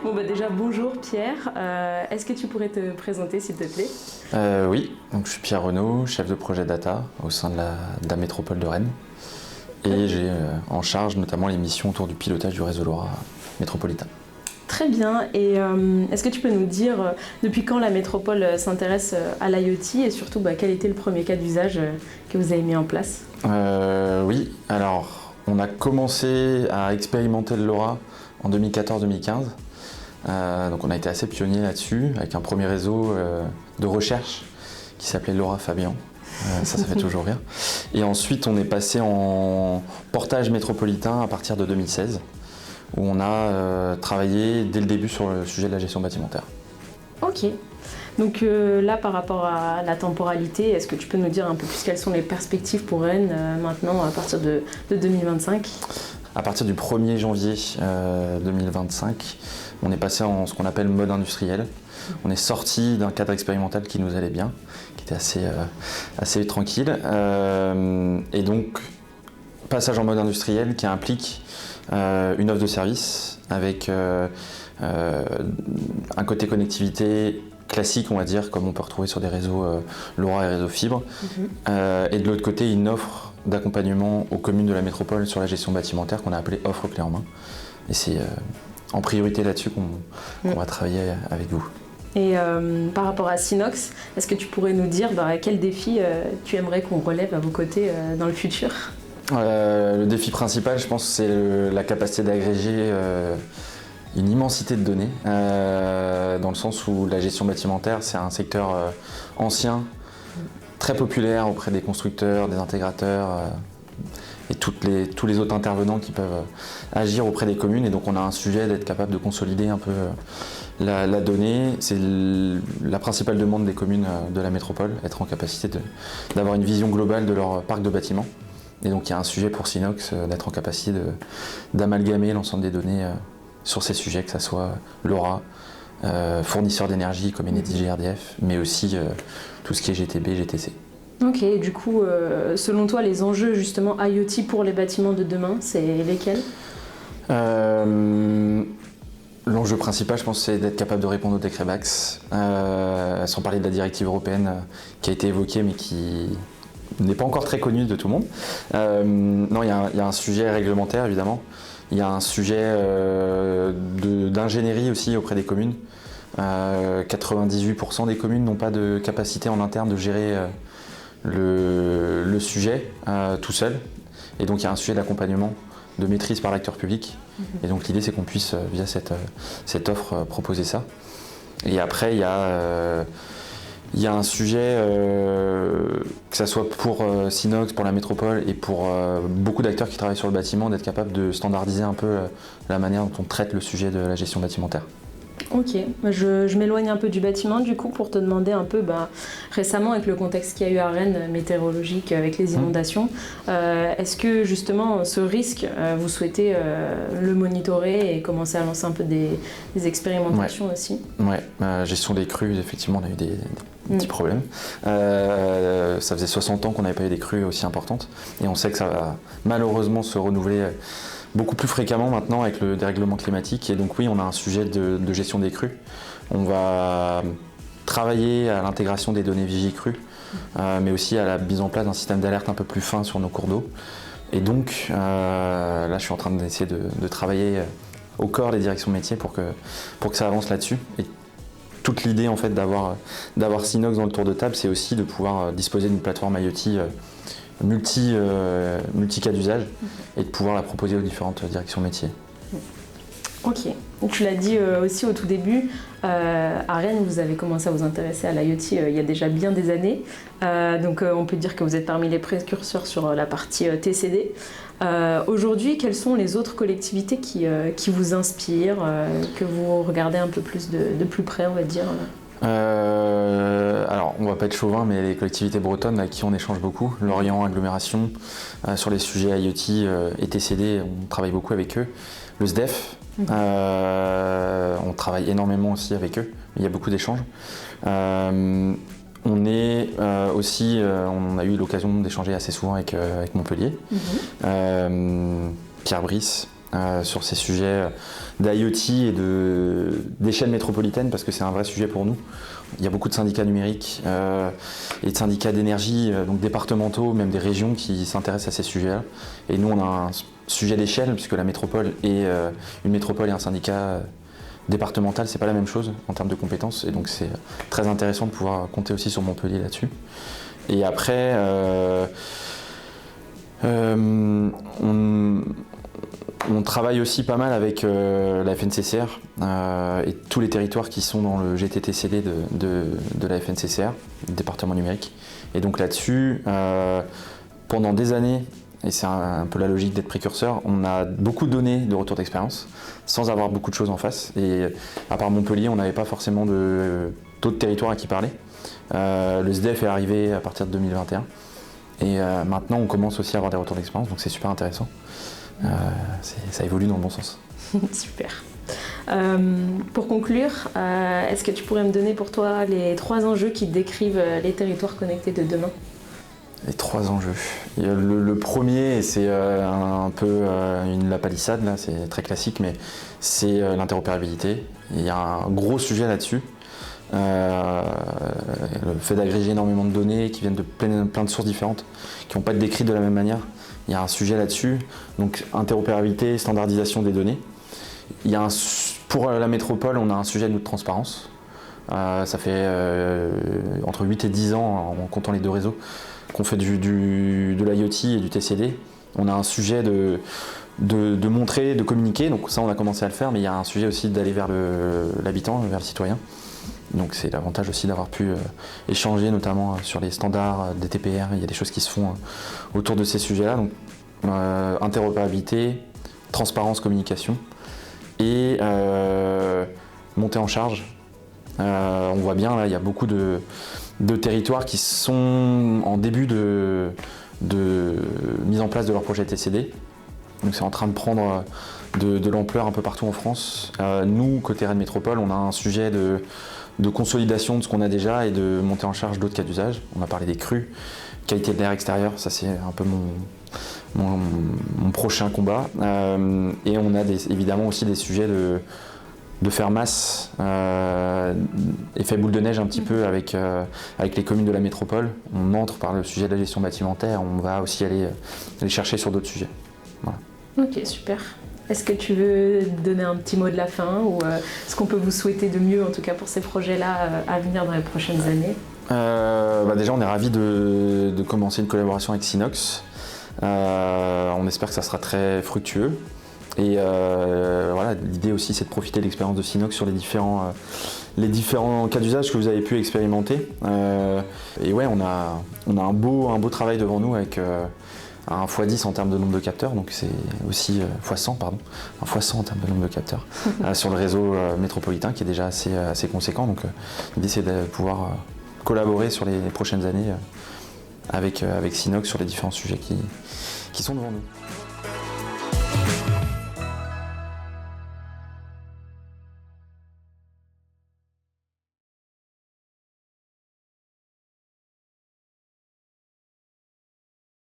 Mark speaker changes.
Speaker 1: Bon bah déjà bonjour Pierre, est-ce que tu pourrais te présenter s'il te plaît?
Speaker 2: Oui, donc je suis Pierre Renaud, chef de projet data au sein de la métropole de Rennes. Et j'ai en charge notamment les missions autour du pilotage du réseau LoRa métropolitain.
Speaker 1: Très bien, et est-ce que tu peux nous dire depuis quand la métropole s'intéresse à l'IoT et surtout quel était le premier cas d'usage que vous avez mis en place?
Speaker 2: Oui, alors on a commencé à expérimenter le LoRa en 2014-2015. Donc on a été assez pionnier là-dessus, avec un premier réseau de recherche qui s'appelait LoRa Fabian. Ça fait toujours rire. Et ensuite on est passé en portage métropolitain à partir de 2016, où on a travaillé dès le début sur le sujet de la gestion bâtimentaire.
Speaker 1: Ok, donc là par rapport à la temporalité, est-ce que tu peux nous dire un peu plus quelles sont les perspectives pour Rennes maintenant à partir de 2025?
Speaker 2: À partir du 1er janvier 2025, on est passé en ce qu'on appelle mode industriel. On est sorti d'un cadre expérimental qui nous allait bien, qui était assez tranquille. Et donc, passage en mode industriel qui implique une offre de service avec un côté connectivité classique, on va dire, comme on peut retrouver sur des réseaux LoRa et réseaux fibre. Et de l'autre côté, une offre d'accompagnement aux communes de la métropole sur la gestion bâtimentaire qu'on a appelée offre clé en main. Et c'est en priorité là-dessus qu'on va travailler avec vous.
Speaker 1: Et par rapport à Synox, est-ce que tu pourrais nous dire quel défi tu aimerais qu'on relève à vos côtés dans le futur?
Speaker 2: Le défi principal, je pense, c'est la capacité d'agréger une immensité de données, dans le sens où la gestion bâtimentaire, c'est un secteur ancien, très populaire auprès des constructeurs, des intégrateurs et tous les autres intervenants qui peuvent agir auprès des communes. Et donc on a un sujet d'être capable de consolider un peu la donnée. C'est la principale demande des communes de la métropole, être en capacité d'avoir une vision globale de leur parc de bâtiments. Et donc il y a un sujet pour Synox d'être en capacité d'amalgamer l'ensemble des données sur ces sujets, que ce soit LoRa, fournisseurs d'énergie comme Enedis GRDF, mais aussi tout ce qui est GTB, GTC.
Speaker 1: Ok, et du coup, selon toi, les enjeux justement IoT pour les bâtiments de demain, c'est lesquels?
Speaker 2: L'enjeu principal, je pense, c'est d'être capable de répondre au décret BAX, sans parler de la directive européenne qui a été évoquée, mais qui n'est pas encore très connue de tout le monde. Non, il y a un sujet réglementaire, évidemment. Il y a un sujet d'ingénierie aussi auprès des communes. 98% des communes n'ont pas de capacité en interne de gérer le sujet tout seul. Et donc il y a un sujet d'accompagnement, de maîtrise par l'acteur public. Et donc l'idée c'est qu'on puisse, via cette offre, proposer ça. Et après il y a un sujet, que ce soit pour Synox, pour la métropole et pour beaucoup d'acteurs qui travaillent sur le bâtiment, d'être capable de standardiser un peu la manière dont on traite le sujet de la gestion bâtimentaire.
Speaker 1: Ok, je m'éloigne un peu du bâtiment du coup pour te demander un peu, récemment avec le contexte qu'il y a eu à Rennes météorologique avec les inondations, est-ce que justement ce risque, vous souhaitez le monitorer et commencer à lancer un peu des expérimentations aussi?
Speaker 2: Ouais, gestion des crues, effectivement on a eu des petits problèmes. Ça faisait 60 ans qu'on n'avait pas eu des crues aussi importantes et on sait que ça va malheureusement se renouveler beaucoup plus fréquemment maintenant avec le dérèglement climatique. Et donc oui, on a un sujet de gestion des crues. On va travailler à l'intégration des données Vigicrues, mais aussi à la mise en place d'un système d'alerte un peu plus fin sur nos cours d'eau. Et donc là, je suis en train d'essayer de travailler au corps des directions métiers pour que ça avance là-dessus. Et toute l'idée en fait d'avoir Synox dans le tour de table, c'est aussi de pouvoir disposer d'une plateforme IoT multi cas d'usage et de pouvoir la proposer aux différentes directions métiers.
Speaker 1: Ok, tu l'as dit aussi au tout début, à Rennes vous avez commencé à vous intéresser à l'IoT il y a déjà bien des années, donc on peut dire que vous êtes parmi les précurseurs sur la partie TCD. Aujourd'hui, quelles sont les autres collectivités qui vous inspirent, que vous regardez un peu plus de plus près, on va dire?
Speaker 2: Alors, on va pas être chauvin, mais les collectivités bretonnes avec qui on échange beaucoup, Lorient, Agglomération, sur les sujets IoT et TCD, on travaille beaucoup avec eux. Le SDEF, on travaille énormément aussi avec eux, il y a beaucoup d'échanges. On est aussi, on a eu l'occasion d'échanger assez souvent avec Montpellier, Pierre Brice, sur ces sujets d'IoT et d'échelle métropolitaine, parce que c'est un vrai sujet pour nous. Il y a beaucoup de syndicats numériques et de syndicats d'énergie, donc départementaux, même des régions qui s'intéressent à ces sujets-là. Et nous, on a un sujet d'échelle, puisque la métropole et une métropole et un syndicat départemental, c'est pas la même chose en termes de compétences. Et donc c'est très intéressant de pouvoir compter aussi sur Montpellier là-dessus. Et après, on travaille aussi pas mal avec la FNCCR et tous les territoires qui sont dans le GTTCD de la FNCCR, le département numérique. Et donc là-dessus, pendant des années, et c'est un peu la logique d'être précurseur, on a beaucoup donné de retours d'expérience sans avoir beaucoup de choses en face. Et à part Montpellier, on n'avait pas forcément d'autres territoires à qui parler. Le SDEF est arrivé à partir de 2021. Et maintenant, on commence aussi à avoir des retours d'expérience, donc c'est super intéressant. Ça évolue dans le bon sens.
Speaker 1: Super. Pour conclure, est-ce que tu pourrais me donner pour toi les 3 enjeux qui décrivent les territoires connectés de demain?
Speaker 2: Les 3 enjeux. Il y a le premier, c'est un peu la palissade, là, c'est très classique, mais c'est l'interopérabilité. Il y a un gros sujet là-dessus. Le fait d'agréger énormément de données qui viennent de plein de sources différentes, qui n'ont pas été décrites de la même manière. Il y a un sujet là-dessus, donc interopérabilité, standardisation des données. Pour la métropole, on a un sujet de transparence. Ça fait entre 8 et 10 ans, en comptant les 2 réseaux, qu'on fait de l'IoT et du TCD. On a un sujet de montrer, de communiquer, donc ça on a commencé à le faire, mais il y a un sujet aussi d'aller vers l'habitant, vers le citoyen. Donc c'est l'avantage aussi d'avoir pu échanger notamment sur les standards des TPR, il y a des choses qui se font autour de ces sujets-là. Donc interopérabilité, transparence, communication et montée en charge. On voit bien là, il y a beaucoup de territoires qui sont en début de mise en place de leur projet TCD. Donc c'est en train de prendre de l'ampleur un peu partout en France. Nous, côté Rennes Métropole, on a un sujet de consolidation de ce qu'on a déjà et de monter en charge d'autres cas d'usage. On a parlé des crues, qualité de l'air extérieur, ça c'est un peu mon prochain combat. Et on a évidemment aussi des sujets de faire masse, effet boule de neige un petit peu avec les communes de la métropole. On entre par le sujet de la gestion bâtimentaire, on va aussi aller chercher sur d'autres sujets. Voilà.
Speaker 1: Ok, super. Est-ce que tu veux donner un petit mot de la fin ou ce qu'on peut vous souhaiter de mieux en tout cas pour ces projets-là à venir dans les prochaines années?
Speaker 2: Déjà on est ravis de commencer une collaboration avec Synox. On espère que ça sera très fructueux. Et voilà, l'idée aussi c'est de profiter de l'expérience de Synox sur les différents cas d'usage que vous avez pu expérimenter. Et ouais, on a un beau travail devant nous avec un x10 en termes de nombre de capteurs, donc c'est aussi x100, pardon, un x100 en termes de nombre de capteurs sur le réseau métropolitain qui est déjà assez conséquent. Donc l'idée c'est de pouvoir collaborer sur les prochaines années avec Synox sur les différents sujets qui sont devant nous.